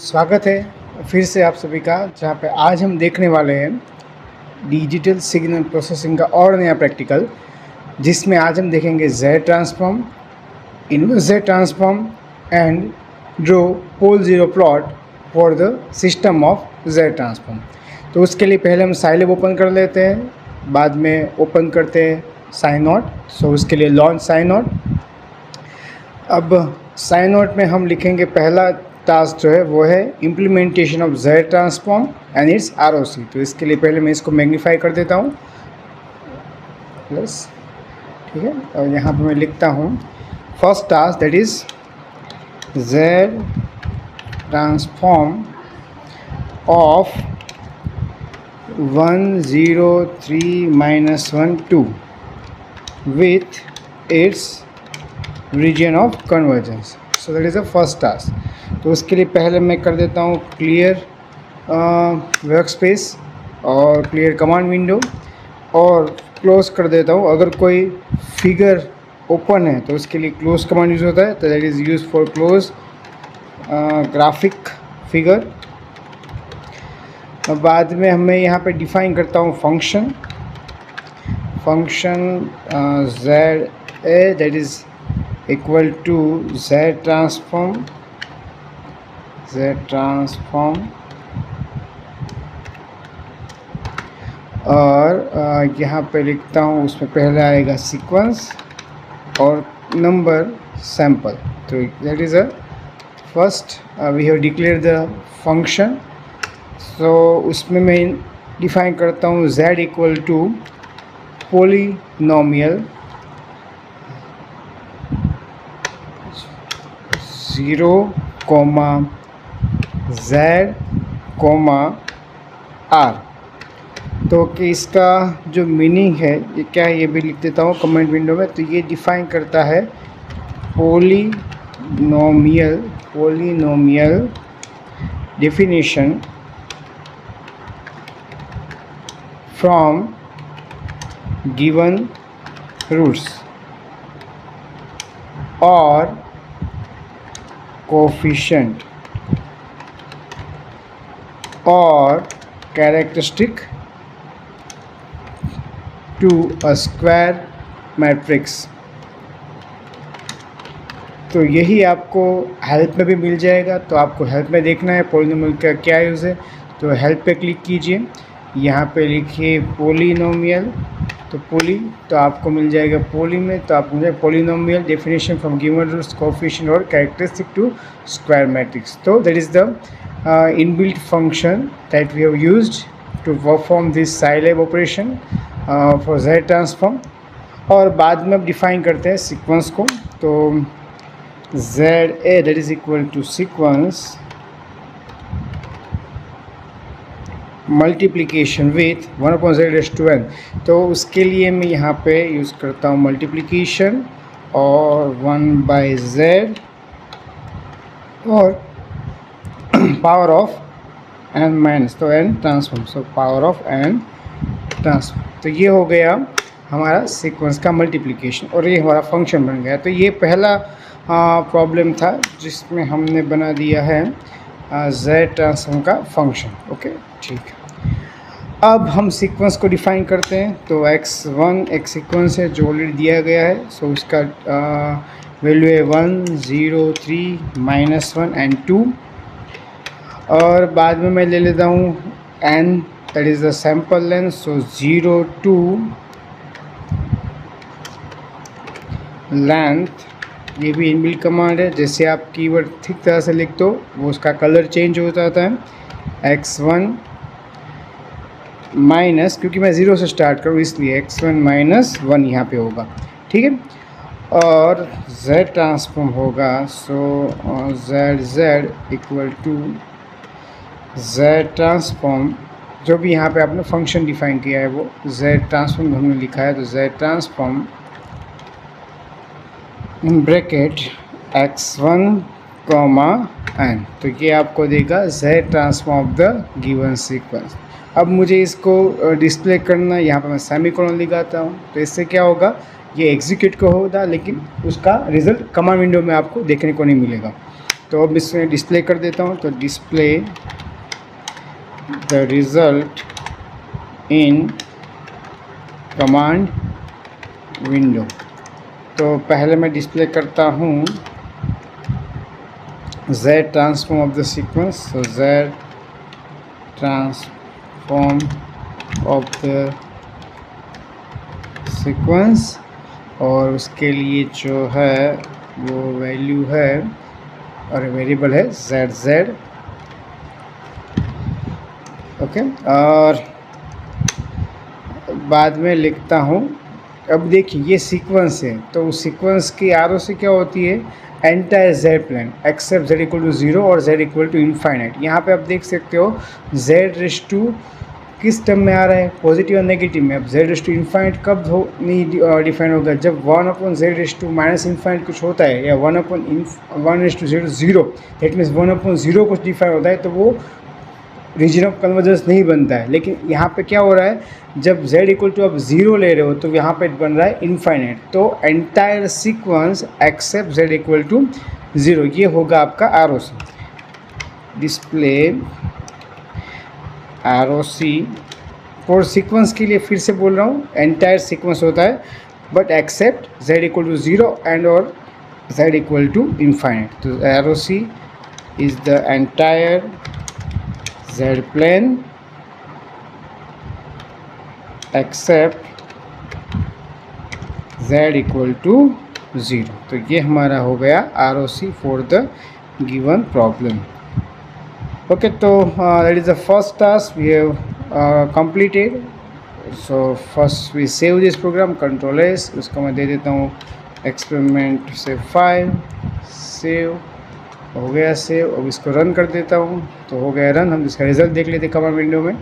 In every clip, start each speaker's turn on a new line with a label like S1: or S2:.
S1: स्वागत है फिर से आप सभी का, जहाँ पे आज हम देखने वाले हैं डिजिटल सिग्नल प्रोसेसिंग का और नया प्रैक्टिकल, जिसमें आज हम देखेंगे Z transform, inverse Z transform and draw pole zero plot for the system of Z transform. तो उसके लिए पहले हम साइलैब ओपन कर लेते हैं, बाद में ओपन करते हैं साइनॉट। सो उसके लिए लॉन्च साइनॉट। अब साइनॉट में हम लिखेंगे पहला टास्क जो है वो है implementation of Z transform and it's ROC। तो इसके लिए पहले मैं इसको मैग्नीफाई कर देता हूँ प्लस, ठीक है। और यहाँ पे मैं लिखता हूँ first task that is Z transform of 103-1 2 with its region of convergence। So that is the first task. तो उसके लिए पहले मैं कर देता हूँ क्लियर वर्क स्पेस और क्लियर कमांड विंडो और क्लोज कर देता हूँ। अगर कोई फिगर ओपन है तो उसके लिए क्लोज कमांड यूज़ होता है, तो that is use for close graphic figure. बाद में मैं यहाँ पे डिफाइन करता हूँ function Z A that is equal to Z transform और यहाँ पे लिखता हूँ, उसमें पहले आएगा सीक्वेंस और नंबर सैम्पल। तो that is a first we have declare the function. So उसमें मैं डिफाइन करता हूँ Z equal to polynomial 0, Z, R। तो कि इसका जो मीनिंग है ये क्या है, ये भी लिख देता हूँ कमेंट विंडो में। तो ये डिफाइन करता है polynomial definition from given roots और कोफिशिएंट और characteristic to a square matrix. तो यही आपको हेल्प में भी मिल जाएगा। तो आपको हेल्प में देखना है पोलिनोमियल का क्या यूज़ है, तो हेल्प पे क्लिक कीजिए, यहाँ पे लिखिए पोलिनोमियल। तो तो आपको मिल जाएगा पोली में, तो आपको मिल जाएगा polynomial definition from given roots coefficient और कैरेक्टरिस्टिक टू स्क्वायर मैट्रिक्स। तो that is the inbuilt function that we have used to perform this scilab operation for Z transform. और बाद में अब डिफाइन करते हैं सीक्वेंस को। तो ZA that is equal to sequence multiplication with 1/z⁻n। तो उसके लिए मैं यहाँ पे यूज़ करता हूँ मल्टीप्लिकेशन और 1/z और पावर ऑफ n माइनस, तो n transform, so power of n transform. तो ये हो गया हमारा सीक्वेंस का मल्टीप्लिकेशन और ये हमारा फंक्शन बन गया। तो ये पहला प्रॉब्लम था जिसमें हमने बना दिया है Z ट्रांसफॉर्म का फंक्शन। ओके, ठीक है। अब हम सीक्वेंस को डिफाइन करते हैं। तो x1 एक सीक्वेंस है जो ऑलरेडी दिया गया है। सो उसका वैल्यू है 1, 0, 3, -1 एंड 2। और बाद में मैं ले लेता हूँ n that is the sample length. So 0 to length, ये भी इनबिल्ट कमांड है। जैसे आप कीवर्ड ठीक तरह से लिख दो वो उसका कलर चेंज हो जाता है। x1 माइनस, क्योंकि मैं 0 से स्टार्ट करूँ इसलिए x1 - 1 यहाँ पे होगा, ठीक है। और Z ट्रांसफॉर्म होगा, so Z equal to Z transform, जो भी यहाँ पे आपने फंक्शन डिफाइन किया है वो Z ट्रांसफॉर्म हमने लिखा है। तो Z transform in bracket x1, n। तो ये आपको देगा Z transform of the given sequence. अब मुझे इसको डिस्प्ले करना, यहाँ पर मैं सेमीकोलन लगाता हूँ। तो इससे क्या होगा, ये एग्जीक्यूट को होगा लेकिन उसका रिजल्ट कमांड विंडो में आपको देखने को नहीं मिलेगा। तो अब इसमें डिस्प्ले कर देता हूँ, तो display the result in command window. तो पहले मैं डिस्प्ले करता हूँ Z transform of the sequence, so Z transform of the sequence, और उसके लिए जो है वो वैल्यू है और वेरिएबल है ZZ। ओके, और बाद में लिखता हूँ, अब देखिए ये सीक्वेंस है, तो उस सीक्वेंस की आर से क्या होती है, entire Z plane except z equal to 0 और z इक्वल टू इनफाइनाइट। यहाँ पे आप देख सकते हो z रेस टू किस टर्म में आ रहा है, पॉजिटिव और नेगेटिव में। अब z रेस टू इनफाइनाइट कब हो नहीं डिफाइन होगा, जब 1/z raise to minus infinite कुछ होता है, या 1/1/0 दैट मीन्स 1/0 कुछ डिफाइन होता है, तो वो रीजन ऑफ कन्वर्जेंस नहीं बनता है। लेकिन यहाँ पे क्या हो रहा है, जब z इक्वल टू आप 0 ले रहे हो तो यहाँ पे बन रहा है इनफाइनाइट। तो entire sequence except z equal to 0, ये होगा आपका ROC। Display ROC for sequence के लिए फिर से बोल रहा हूँ, एंटायर सीक्वेंस होता है but except z equal to 0 and और z इक्वल टू इनफाइनाइट। तो ROC is the entire Z plane except z equal to 0। तो ये हमारा हो गया ROC for the given problem. Okay, तो that is the first task we have completed। So first we save this program, control S, उसको मैं दे देता हूँ एक्सपेरिमेंट से 5, सेव हो गया सेव। अब इसको रन कर देता हूँ, तो हो गया रन। हम इसका रिजल्ट देख लेते हैं कमांड विंडो में।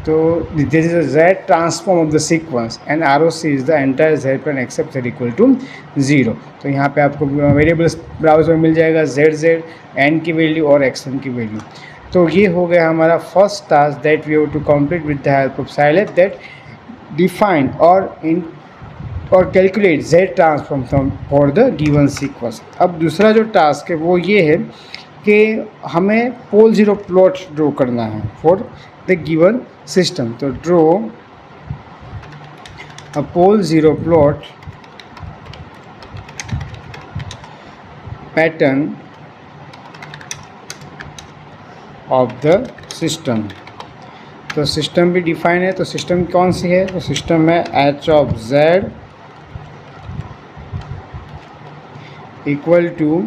S1: तो this is a Z transform of the sequence and ROC is the entire Z plane except Z equal to 0। तो यहाँ पे आपको वेरिएबल्स ब्राउज़र में मिल जाएगा, ZZ, N की वैल्यू और XN की वैल्यू। तो ये हो गया हमारा first task that we have to complete with the help of Scilab, that define और calculate Z transform for the given sequence. अब दूसरा जो टास्क है वो ये है कि हमें पोल ज़ीरो प्लॉट ड्रॉ करना है फॉर द गिवन सिस्टम। तो draw a pole zero plot pattern of the system. तो सिस्टम भी डिफाइन है, तो सिस्टम कौन सी है, तो सिस्टम है H of Z equal to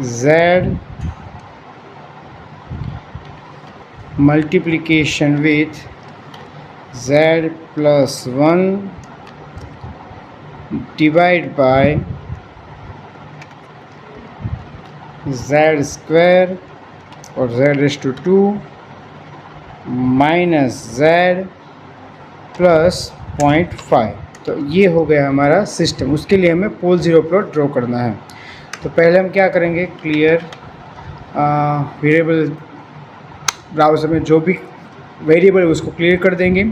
S1: Z multiplication with Z plus 1 divide by Z square और Z raise to 2 minus Z plus 0.5। तो ये हो गया हमारा सिस्टम। उसके लिए हमें पोल ज़ीरो प्लॉट ड्रॉ करना है। तो पहले हम क्या करेंगे, क्लियर वेरिएबल ब्राउज़र में जो भी वेरिएबल है उसको क्लियर कर देंगे,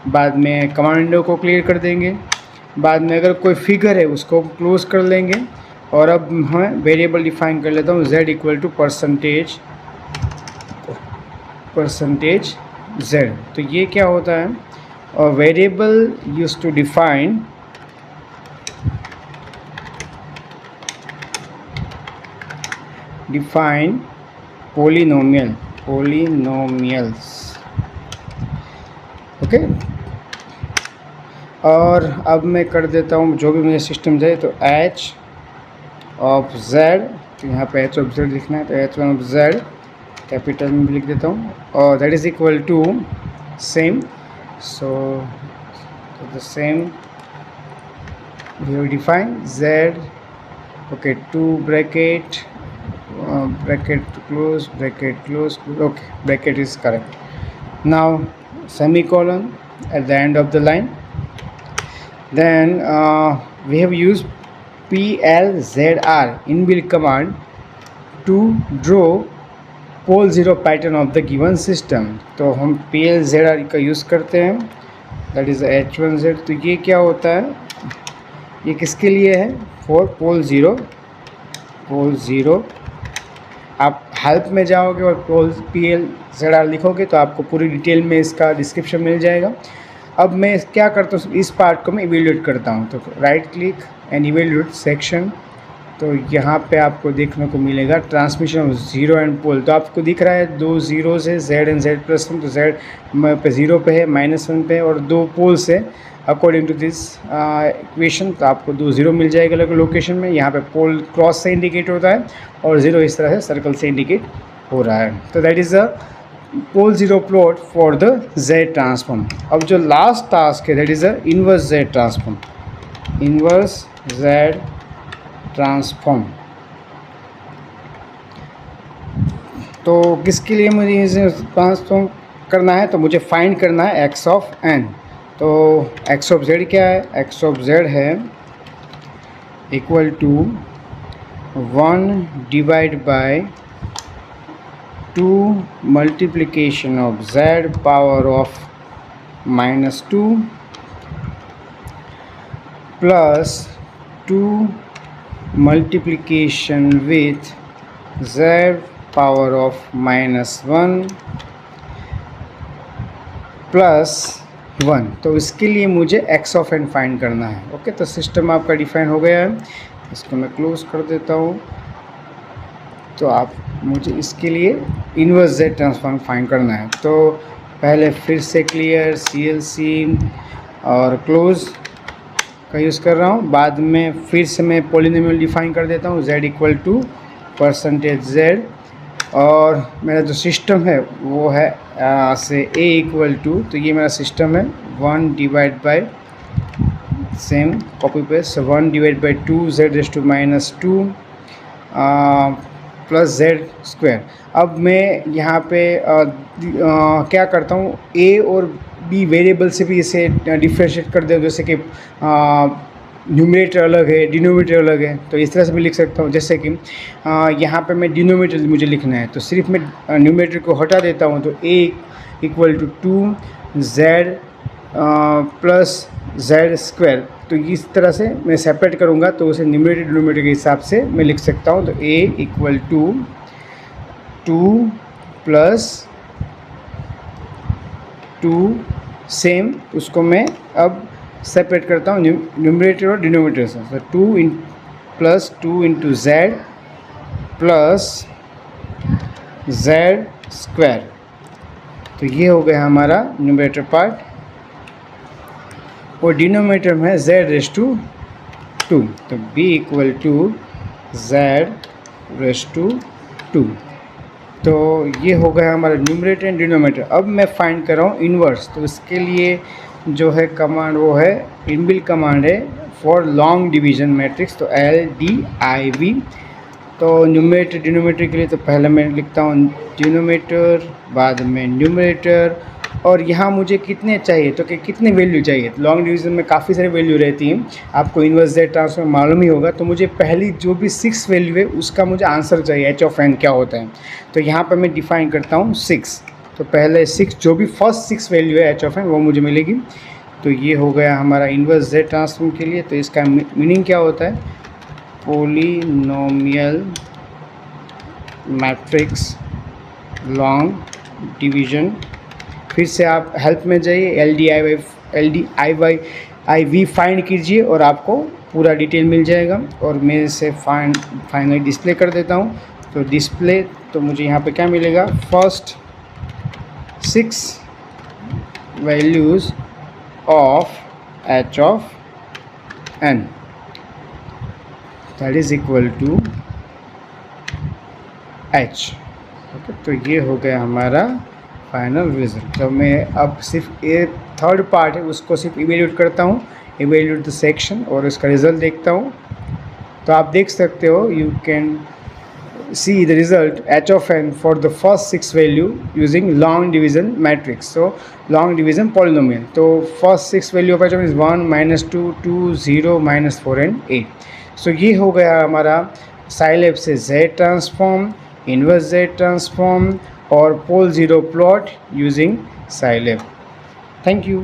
S1: बाद में कमांड विंडो को क्लियर कर देंगे, बाद में अगर कोई फिगर है उसको क्लोज कर लेंगे। और अब मैं वेरिएबल डिफाइन कर लेता हूँ Z equal to percentage Z। तो ये क्या होता है, और variable use to define polynomials। Okay, और अब मैं कर देता हूँ जो भी मुझे सिस्टम चाहिए, तो H ऑफ Z, तो यहाँ पे H ऑफ Z लिखना है, तो H1 ऑफ Z कैपिटल में भी लिख देता हूँ, और that is equal to same. So the same we have defined Z, okay, 2 bracket close, okay, bracket is correct. Now semicolon at the end of the line. Then we have used PLZR inbuilt command to draw pole zero pattern of the given system. तो हम PLZR का use करते हैं, that is H1Z। तो ये क्या होता है, ये किसके लिए है, फॉर पोल ज़ीरो पोल 0। आप हेल्प में जाओगे और पोल PL ZR लिखोगे तो आपको पूरी डिटेल में इसका डिस्क्रिप्शन मिल जाएगा। अब मैं क्या करता हूँ, इस पार्ट को मैं इवेल्यूएट करता हूँ। तो right click and evaluate section. तो यहाँ पे आपको देखने को मिलेगा transmission of zero and pole. तो आपको दिख रहा है 2 ज़ीरोज़ है, Z एंड Z+1। तो Z पे 0 पे है, -1 पे, और 2 पोल्स है अकॉर्डिंग टू दिस इक्वेशन। तो आपको 2 ज़ीरो मिल जाएगा अलग लोकेशन में। यहाँ पे पोल क्रॉस से इंडिकेट होता है और 0 इस तरह से सर्कल से इंडिकेट हो रहा है। तो that is a pole 0 plot for the Z transform. अब जो लास्ट टास्क है that is a inverse Z transform. Inverse Z transform तो किसके लिए मुझे इसे ट्रांसफॉर्म करना है, तो मुझे फाइंड करना है x ऑफ n। तो x ऑफ z क्या है, x ऑफ z है equal to 1 divide by 2 multiplication of z power of -2 plus 2 multiplication with z power of -1 plus 1। तो इसके लिए मुझे x ऑफ n फाइंड करना है। ओके, तो सिस्टम आपका डिफाइन हो गया है। इसको मैं क्लोज कर देता हूँ। तो आप मुझे इसके लिए इन्वर्स z ट्रांसफॉर्म फाइंड करना है। तो पहले फिर से क्लियर CLC और क्लोज का यूज़ कर रहा हूँ। बाद में फिर से मैं पॉलिनोमियल डिफाइन कर देता हूँ z इक्वल टू %z, और मेरा जो सिस्टम है वो है से a इक्वल टू, तो ये मेरा सिस्टम है 1 divide bye same copy paste 1 divide by 2 z⁻² plus z²। अब मैं यहाँ पे क्या करता हूँ, a और b वेरिएबल से भी इसे डिफ्रेंशिएट कर दे। जैसे कि न्यूमरेटर अलग है, डिनोमिनेटर अलग है, तो इस तरह से भी लिख सकता हूँ। जैसे कि यहाँ पे मैं डिनोमिनेटर मुझे लिखना है, तो सिर्फ मैं न्यूमरेटर को हटा देता हूँ। तो a equal to 2z plus z²। तो इस तरह से मैं सेपरेट करूँगा तो उसे न्यूमरेटर डिनोमिनेटर के हिसाब से मैं लिख सकता हूँ। तो a equal to 2 plus 2 same, उसको मैं अब सेपरेट करता हूँ न्यूमरेटर और डिनोमिनेटर से। तो 2 plus 2 into z plus z²। तो ये हो गया हमारा न्यूमरेटर पार्ट, और डिनोमिनेटर में है z⁻²। तो b इक्वल टू z⁻²। तो ये हो गया हमारा न्यूमरेटर एंड डिनोमिनेटर। अब मैं फाइंड कर रहा हूँ इन्वर्स। तो इसके लिए जो है कमांड वो है इनबिल्ट कमांड है फॉर लॉन्ग डिवीजन मैट्रिक्स, तो LDIV। तो न्यूमरेटर डिनोमिनेटर के लिए तो पहले मैं लिखता हूँ डिनोमिनेटर, बाद में न्यूमरेटर, और यहाँ मुझे कितने चाहिए, तो कि कितने वैल्यू चाहिए। तो लॉन्ग डिवीज़न में काफ़ी सारी वैल्यू रहती हैं, आपको इन्वर्स Z ट्रांसफॉर्म मालूम ही होगा। तो मुझे पहली जो भी 6 वैल्यू है उसका मुझे आंसर चाहिए, h ऑफ n क्या होता है। तो यहाँ पर मैं डिफाइन करता हूँ 6। तो पहले 6 जो भी फर्स्ट 6 वैल्यू है h ऑफ n वो मुझे मिलेगी। तो ये हो गया हमारा इन्वर्स Z ट्रांसफॉर्म के लिए। तो इसका मीनिंग क्या होता है, पोलिनोमियल मैट्रिक्स लॉन्ग डिवीजन। फिर से आप हेल्प में जाइए, LDIV फाइंड कीजिए और आपको पूरा डिटेल मिल जाएगा। और मैं इसे फाइनली डिस्प्ले कर देता हूँ। तो डिस्प्ले, तो मुझे यहाँ पे क्या मिलेगा, first 6 values of h of n that is equal to h। Okay, तो ये हो गया हमारा फाइनल रिजल्ट। तो मैं अब सिर्फ ये थर्ड पार्ट है उसको सिर्फ इवेल्यूएट करता हूँ, इवेल्यूएट द सेक्शन, और इसका रिज़ल्ट देखता हूँ। तो आप देख सकते हो, you can see the result h of n for the first 6 value using long division matrix, so long division polynomial. तो first 6 value of h is 1, -2, 2, 0, -4 and 8। So ये हो गया हमारा साइलैब से Z transform, inverse Z transform और pole 0 plot using Scilab. Thank you.